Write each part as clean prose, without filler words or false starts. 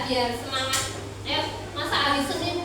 Biar semangat. Ayo, masa habis Senin.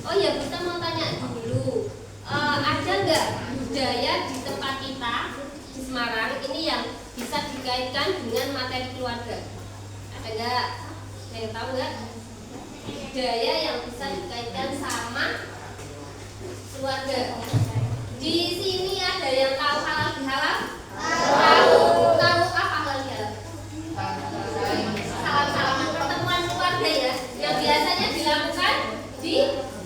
Oh ya, kita mau tanya dulu, ada nggak budaya di tempat kita di Semarang ini yang bisa dikaitkan dengan materi keluarga? Ada nggak? Saya tahu nggak? Budaya yang bisa dikaitkan sama keluarga. Di sini ada yang tahu halal bihalal? Tahu apa halal bihalal? Salam-salaman pertemuan keluarga ya, yang biasanya dilakukan di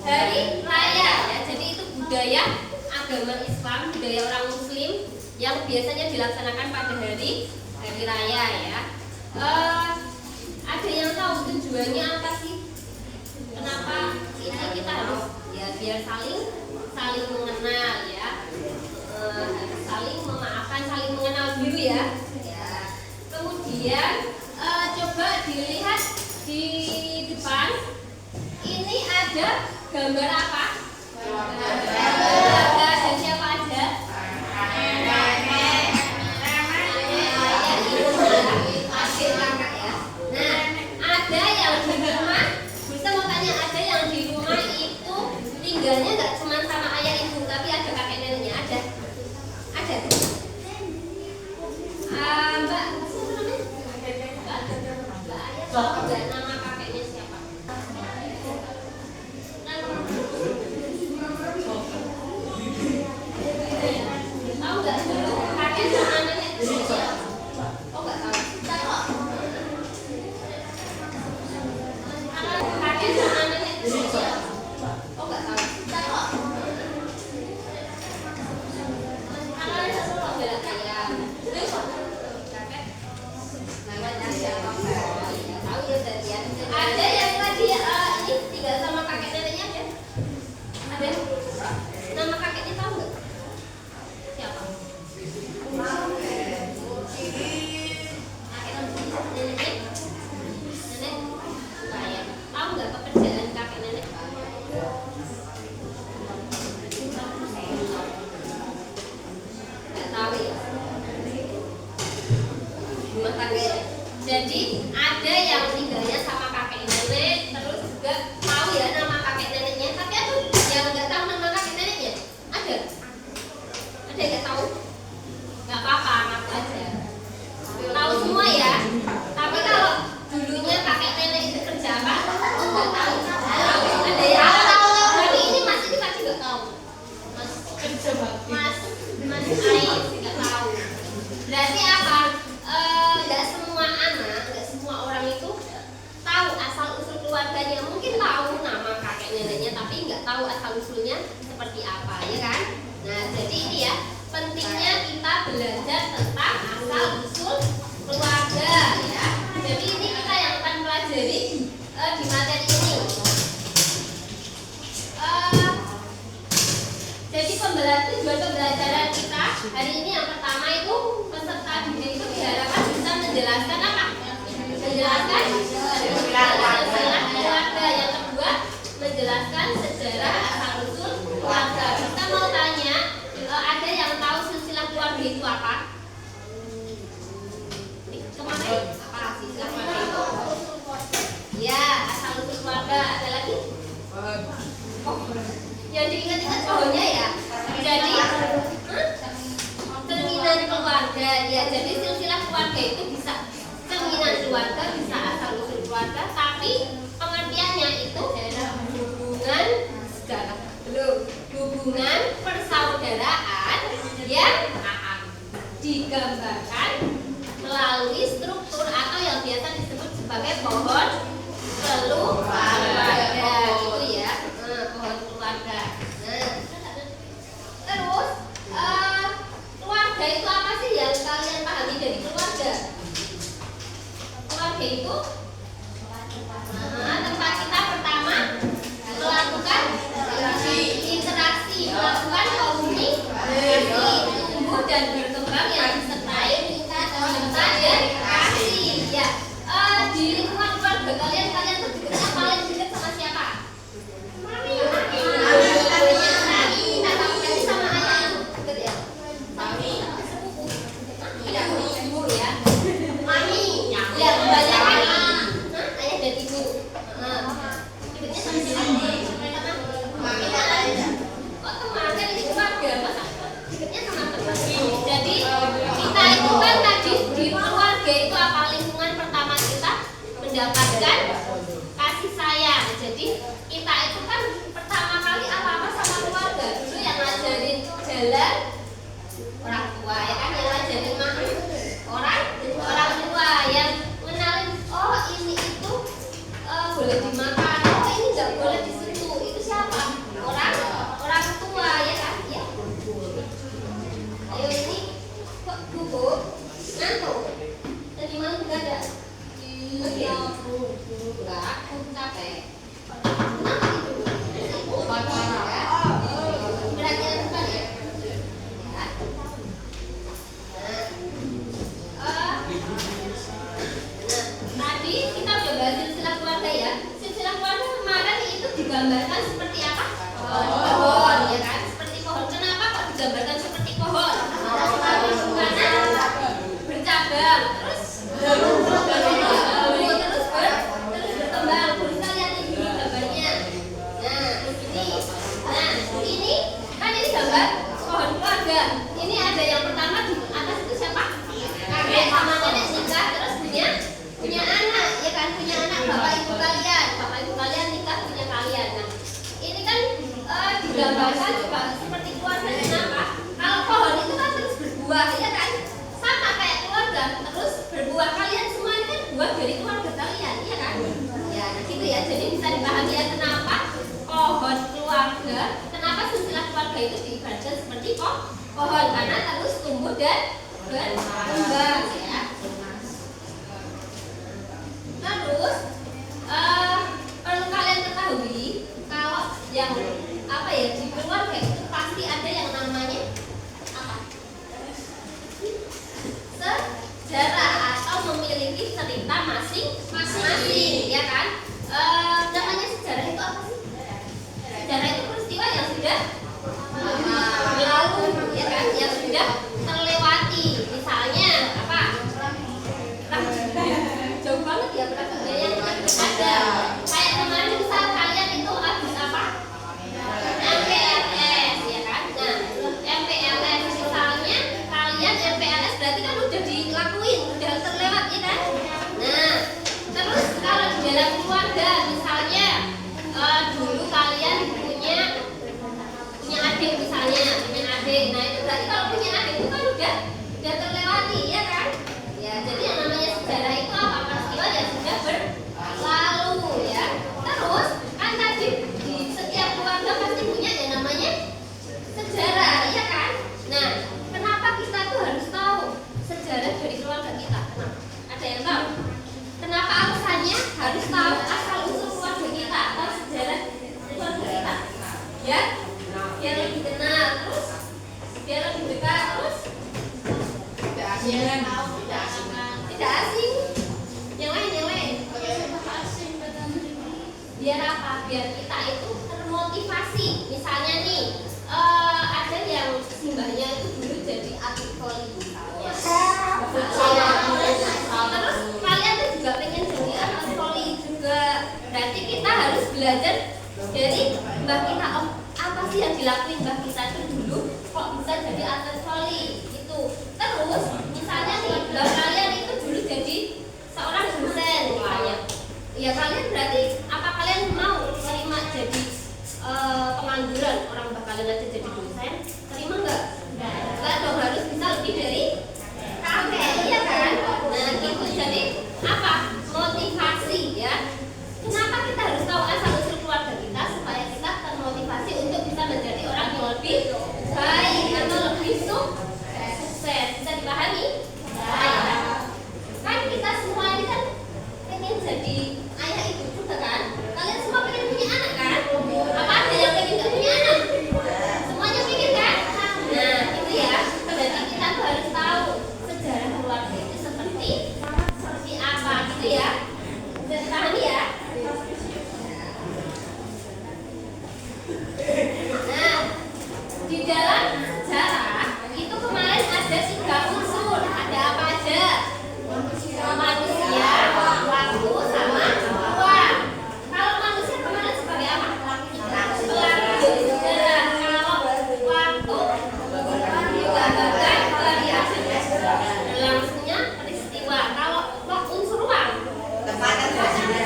hari raya ya. Jadi itu budaya agama Islam, budaya orang Muslim yang biasanya dilaksanakan pada hari raya ya. Ada yang tahu tujuannya apa sih? Kenapa ini kita harus ya biar saling mengenal ya, saling memaafkan, saling mengenal dulu ya. Kemudian coba dilihat di depan ini ada gambar apa? Ada siapa aja? Nah, ada yang di rumah. Bisa mau tanya, ada yang di rumah itu tinggalnya nggak cuma sama ayah ibu, tapi ada kakek neneknya? Ada? Ada? Mbak, Mbak, nama kakeknya siapa? Tahu nggak dulu kakek sama nenek itu siapa? Oh nggak tahu. Kakek sama nenek itu siapa? Oh nggak tahu. Oh bela ayam. Terus kakek namanya siapa? Tahu ya tadi ya. Ada yang tadi ini tinggal sama kakek neneknya ada? Ada? Nggak tahu ya. Rumah tangga. Jadi ada yang tinggalnya sama kakek nenek, terus juga tahu ya nama kakek neneknya, tapi ada yang nggak tahu nama kakek neneknya. Ada yang nggak tahu? Nggak apa-apa, ngaku aja. Tahu semua ya. Tapi kalau dulunya kakek nenek itu kerja apa? Nggak tahu. Tahu. Ada yang tahu. Tapi ini Mas ini pasti nggak tahu. Mas Ais nggak tahu. Berarti apa? Nggak semua anak, nggak semua orang itu tahu asal usul keluarganya. Mungkin tahu nama kakek neneknya, tapi nggak tahu asal usulnya seperti apa, ya kan? Nah, jadi ini ya pentingnya kita belajar tentang asal usul keluarga, ya. Jadi ini kita yang akan pelajari di materi ini. Jadi tujuan pembelajaran kita hari ini yang pertama itu peserta didik itu diharapkan bisa menjelaskan apa? Menjelaskan sejarah keluarga. Yang kedua, menjelaskan sejarah asal usul keluarga. Kita mau tanya, ada yang tahu silsilah keluarga itu apa? Kemarin apa silsilah keluarga itu? Ya, asal usul keluarga. Ada lagi? Yang diingat-ingat pohonnya ya. Jadi cerminan keluarga ya. Jadi silsilah keluarga itu bisa cerminan keluarga, bisa asal usul keluarga, tapi pengertiannya itu hubungan sejarah, hubungan persaudaraan yang digambarkan melalui struktur atau yang biasa disebut sebagai pohon keluarga, gitu ya. Pohon keluarga. Terus keluarga itu apa sih yang kalian pahami dari keluarga? Keluarga itu tempat kita pertama melakukan interaksi, melakukan komunikasi, tumbuh dan berkembang yang disertai cinta dan kasih. Ya, di lingkungan keluarga kalian terdekatnya paling dekat sama siapa? Mami. Sama ayah deket ya? Mami. Ibu ya. Mami. Ya, kebanyakan ayah dan ibu. Dekatnya sama siapa? Mami aja. Oh, teman kan ini keluarga, masa dekatnya sama teman. Jadi kita itu kan tadi di keluarga itu apa, lingkungan pertama kita mendapatkan kasih sayang. Jadi kita itu kan pertama kali apa-apa sama keluarga. Dulu yang ngajarin jalan orang tua, ya kan, yang ngajarin makan orang tua, yang ngenalin oh ini itu boleh dimakan, oh ini nggak boleh disentuh, itu siapa? Orang tua, ya kan? Ya. Ayo ini kok gugup ngantuk tadi malam nggak ada? Iya, enggak, aku capek. Kenapa tidur? Berarti ada depan ya? Tadi kita udah bahas silsilah keluarga ya. Silsilah keluarga kemarin itu digambarkan seperti apa? Pohon, ya kan? Seperti pohon. Kenapa kok digambarkan seperti pohon? Karena bercabang, terus berkembang. Bisa lihat ini gambarnya. Ini kan ini gambar pohon keluarga. Ini ada yang pertama di atas itu siapa? Kakek sama nenek nikah, terus punya anak, ya kan? Punya anak, bapak ibu kalian nikah, punya kalian. Nah, ini kan digambarkan juga seperti keluarga. Kenapa? Kalau pohon itu kan terus berbuah, ya kan? Sama kayak keluarga, terus berbuah. Kalian semua ini kan buah dari keluarga kalian, ya kan? Ya, gitu ya. Jadi bisa dipahami ya kenapa pohon keluarga, kenapa silsilah keluarga itu diibaratkan seperti pohon, karena terus tumbuh dan berkembang, ya. Terus perlu kalian ketahui kalau yang apa ya, di keluarga itu pasti ada yang namanya apa? Sejarah atau memiliki cerita masing-masing, ya kan? Namanya sejarah itu apa sih? Sejarah sudah berlalu, ya kan, yang sudah terlewati. Misalnya apa? Jauh banget ya praktiknya yang ada. Kayak kemarin misal kalian itu habis apa? MPLS, ya kan? Nah, MPLS misalnya kalian MPLS berarti kan udah dilakuin, udah terlewat, ya kan? Nah, terus kalau di dalam keluarga misalnya dulu kalian punya adik misalnya, punya adik. Nah, itu berarti kalau punya adik itu kan udah terlewati, ya kan? Ya, jadi yang namanya sejarah itu apa? Peristiwa yang sudah berlalu, ya. Terus kan tadi di setiap keluarga pasti punya yang namanya sejarah, ya kan? Nah, kenapa kita tuh harus tahu sejarah dari keluarga kita? Kenapa? Ada yang tahu? Kenapa alasannya harus tahu asal usul keluarga kita atau sejarah keluarga kita? Ya, biar lebih kenal, terus biar lebih dekat, terus tidak asing. Yang lain. Biar apa? Biar kita itu termotivasi. Misalnya nih, ada yang simbahnya itu dulu jadi atlet voli misalnya. Terus kalian tuh juga pengen jadi atlet voli juga. Berarti kita harus belajar dari mbah kita. Oh, apa sih yang dilakuin mbah kita itu dulu kok bisa jadi atlet voli gitu. Terus misalnya nih, mbah kalian itu dulu jadi seorang dosen misalnya. Ya kalian berarti apa kalian mau terima jadi pengangguran? Orang mbah kalian aja jadi dosen, terima enggak? Enggak dong, harus bisa lebih dari kakek, iya kan? Nah gitu, jadi apa? Motivasi, ya. Kenapa kita harus tahu asal usul keluarga kita supaya kita termotivasi untuk bisa menjadi orang yang lebih baik atau lebih sukses? Bisa dipahami? Baik. Kan kita semua ini kan pengen jadi ayah ibu juga kan? Kalian semua pengen punya anak kan? Apa ada yang pengen gak punya anak? Semuanya pengen kan? Nah itu ya, berarti kita tuh harus tahu sejarah keluarga itu seperti apa gitu ya. Bisa dipahami ya? Nah, di dalam sejarah itu kemarin ada 3 unsur. Ada apa aja? Manusia, waktu, sama uang. Kalau manusia kemarin sebagai apa? Pelaku sejarah. Kalau waktu digambarkan berlangsungnya peristiwa. Kalau unsur uang terjadinya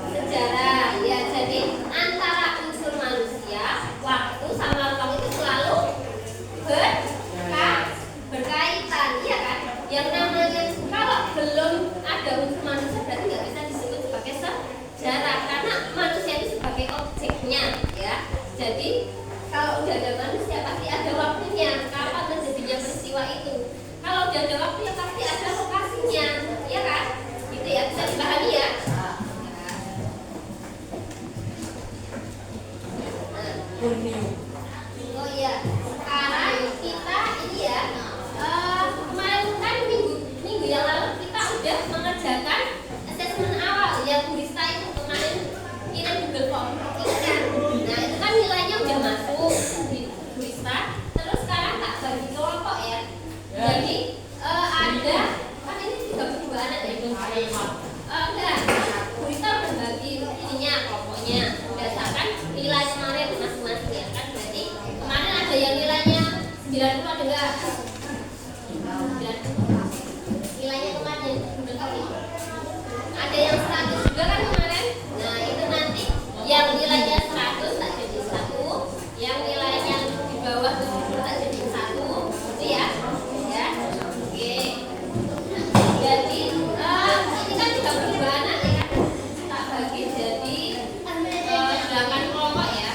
sejarah. Ya, jadi antara unsur manusia, waktu sama uang itu selalu berkaitan, iya kan? Yang namanya kalau belum ada unsur manusia berarti nggak bisa disebut sebagai sejarah karena manusia itu sebagai objeknya, ya. Jadi kalau udah ada manusia pasti ada waktunya kapan terjadinya peristiwa itu. Kalau udah ada waktu ya pasti ada lokasinya, ya kan? Gitu ya, bisa dipahami ya. Oh iya, sekarang kita ini ya, kemarin kan minggu yang lalu kita udah mengerjakan asesmen awal yang Burista itu kemarin kirim Google Form. Nah itu kan nilainya udah masuk di Burista. Terus sekarang tak bagi kelompok ya. Jadi ada kan ini 32 anak ya. Enggak, Burista udah bagi ininya kelompoknya berdasarkan nilai kemarin masing-masing ya kan. Berarti kemarin ada yang nilainya 90 ada enggak? Nilainya kemarin ada yang 100 juga kan kemarin. Nah itu nanti yang nilainya 100 tak jadi 1, yang nilainya di bawah 70 tak jadi 1, gitu ya. Ya, oke. Jadi ini kan 32 anak ya kan, tak bagi jadi 8 kelompok ya.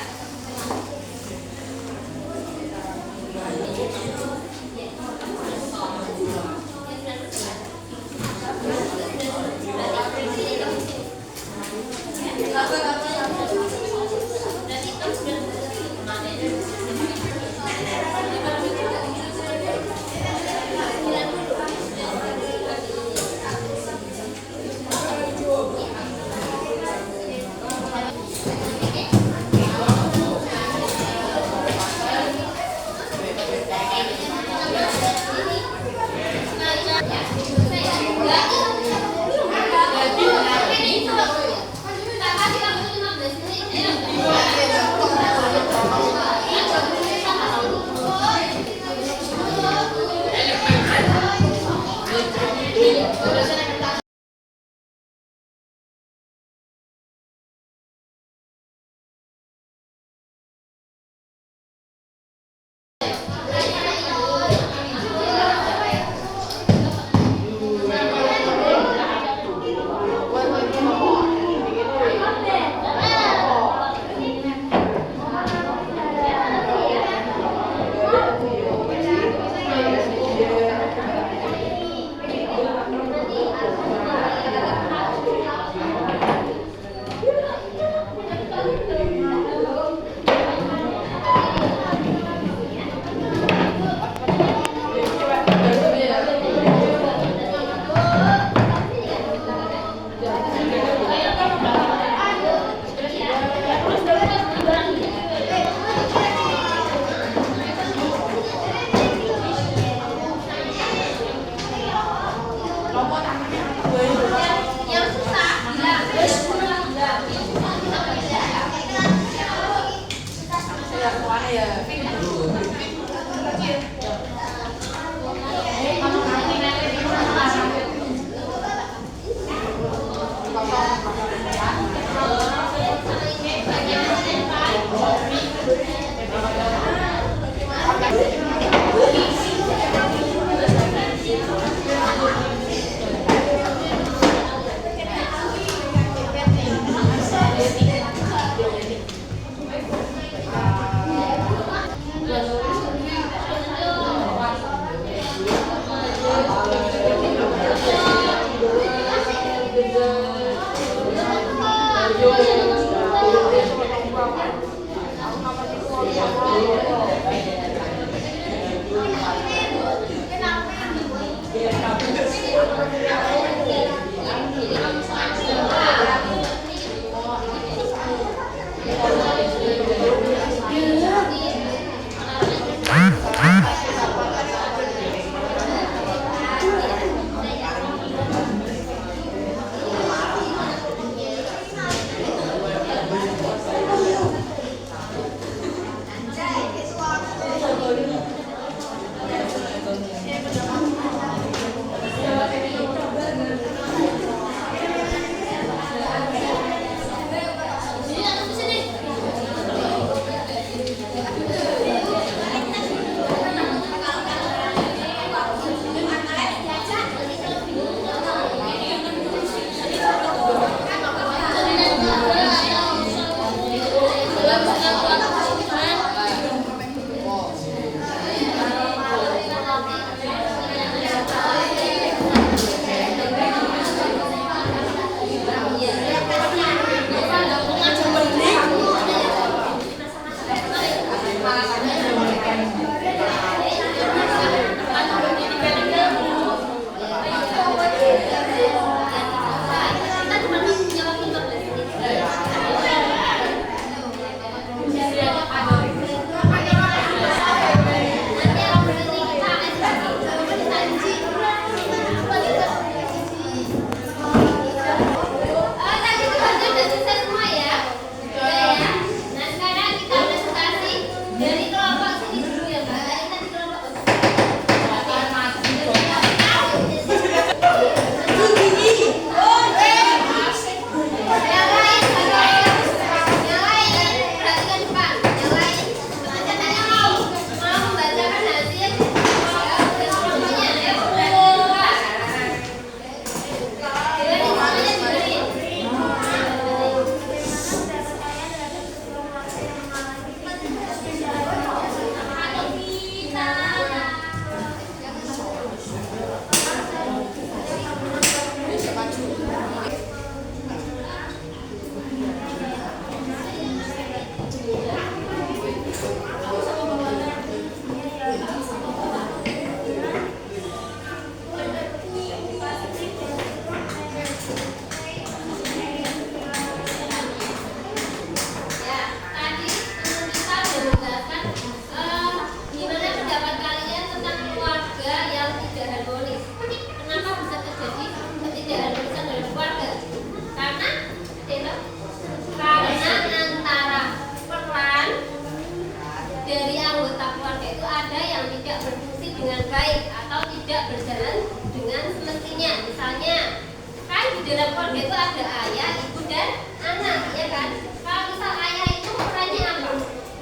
dalam keluarga itu ada ayah, ibu dan anak, ya kan? Kalau misal ayah itu perannya apa?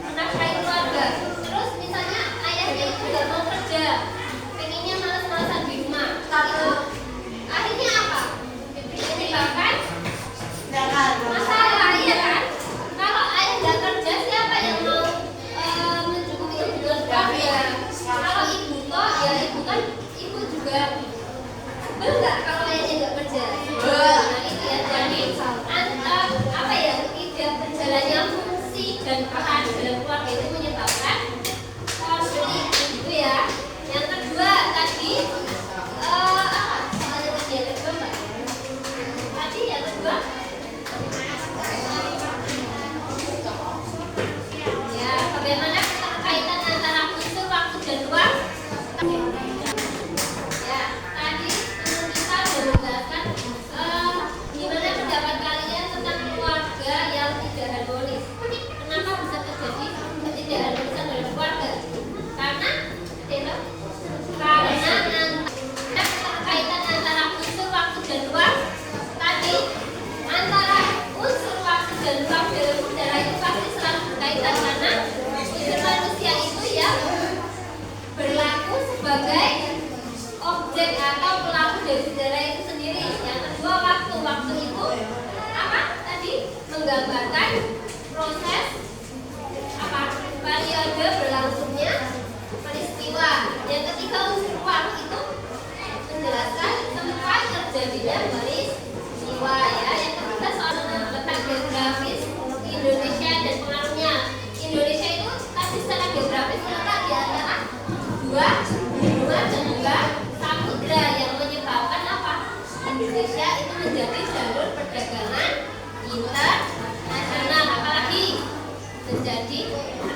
Menafkahi keluarga. Terus misalnya ayahnya itu nggak mau kerja, pengennya malas-malasan di rumah. Itu akhirnya apa? Menyebabkan masalah, ya kan? Kalau ayah nggak kerja, siapa yang mau mencukupi kebutuhan keluarga? Kalau ibu kok, ya ibu kan ibu juga enggak kalau ayahnya nggak kerja. Nah itu ya, jadi apa ya, tidak berjalannya fungsi dan peran dalam keluarga itu menyebabkan konflik, gitu ya. Yang kedua tadi apa? Soalnya tadi yang kedua mbak. Tadi yang kedua ya, bagaimana keterkaitan antara unsur waktu dan ruang. Ya, tadi kita menjelaskan gimana pendapat kalian tentang keluarga yang tidak harmonis. Kenapa bisa terjadi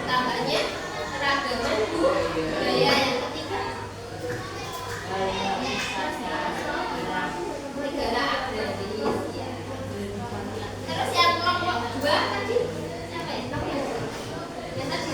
Tambahnya keragaman budaya yang ketiga. Negara agraris ya. Terus yang kelompok dua tadi siapa ya? Yang tadi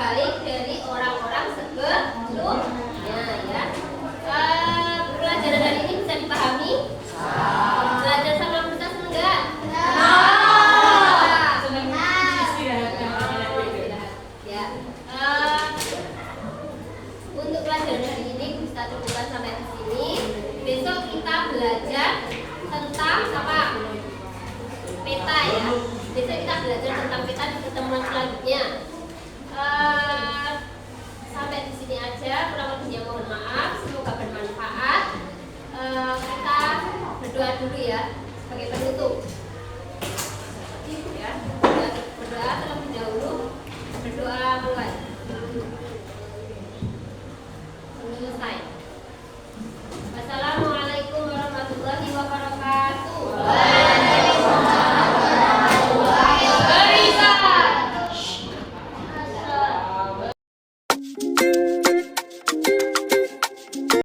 terbalik dari orang-orang sebelumnya ya. Pelajaran hari ini bisa dipahami? Belajar sama Ustaz enggak? Ya. Untuk pelajaran hari ini kita cukupkan sampai di sini. Besok kita belajar tentang apa? Peta ya. Besok kita belajar